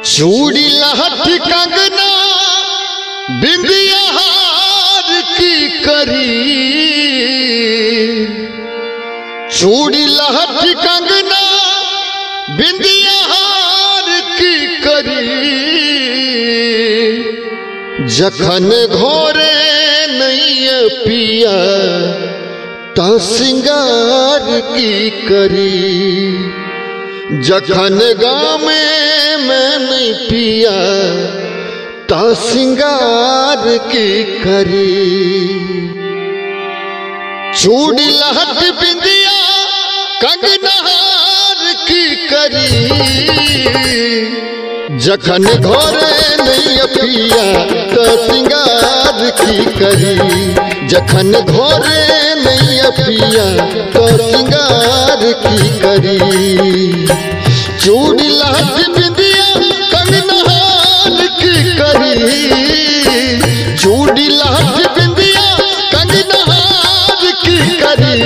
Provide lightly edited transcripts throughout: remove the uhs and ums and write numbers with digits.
चूड़ी लहठी कंगना बिंदिया हार की करी, चूड़ी लहठी कंगना बिंदिया हार की करी, जखन घोरे नहीं पिया ता सिंगार की करी, जखन गाँव में मैं नहीं पिया ता सिंगार की करी। चूड़ी लहट बिंदिया कंगना हार की करी, जखन घोरे नहीं पिया ता सिंगार की करी, जखन घोरे नहीं पिया तो सिंगार की करी। चूड़ी लहठ बिंदिया कंगना हार की करी, चूड़ी लहठ बिंदिया कंगना हार की करी,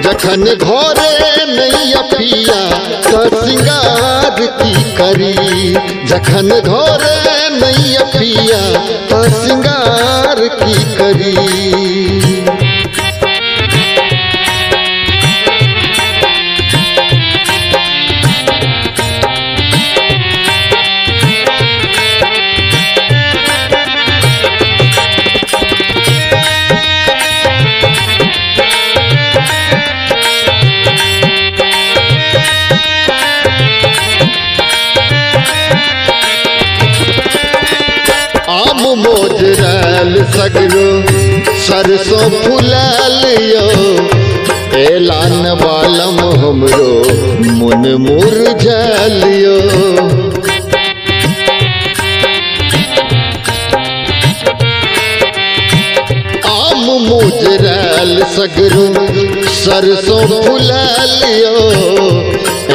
जखन घोरे नहीं पिया तो सिंगार की करी, जखन घोरे नहीं पिया तो सिंगार की करी। मोजरल सगरो सरसों फुलालियो, ऐलान बालम हमरो मन मुरझालियो, आम मोजरल सगरो सरसों फुलालियो,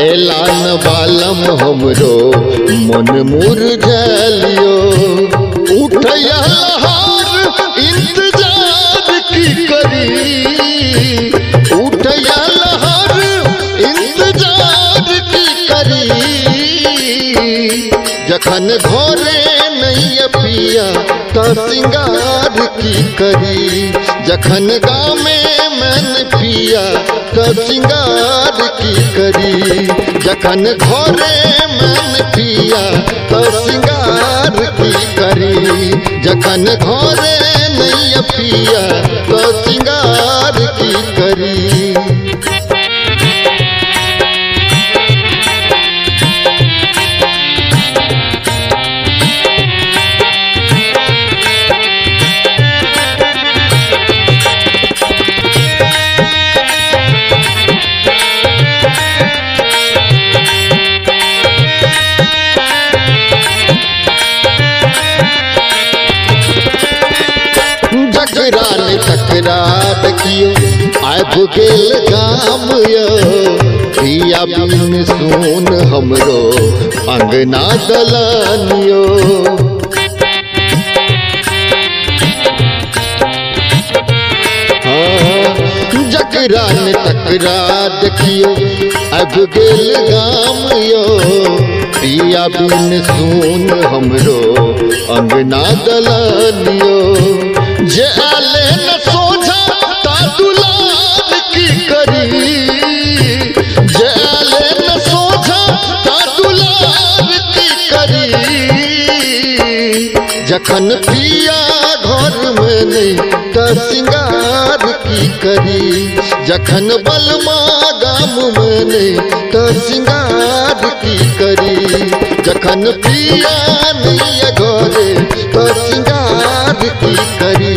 ऐलान बालम हमरो मन मुरझालियो, उठया लहार इंतजार की करी, उठया लहार इंतजार की करी, जखन घोरे नहीं पिया ता सिंगार की करी, जखन गाँव में मैंने पिया ता सिंगार की करी, जखन घोरे मैंने पिया ता सिंगार की करी, जखन घोरे नहीं पिया तो सिंगार की करी। तकरार कियो आय भुगेल गाम यो, पिया बिन सुन हमरो अंगना दलानियो, जगरान तकरार कियो आय भुगेल गाम यो, पिया बिन सुन हमरो अंगना दलानियो, जे आले न सोझा ता दुलार की करी, जे आले न सोझा ता दुलार की करी, जखन पिया घर में नहीं ता सिंगार की करी, जखन बलमा गाम में नहीं ता सिंगार की करी, जखन पिया नहीं घरे ता सिंगार की करी,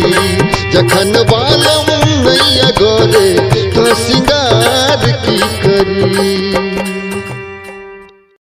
जखन बालम नहीं गोरे तो सिंगार की करी।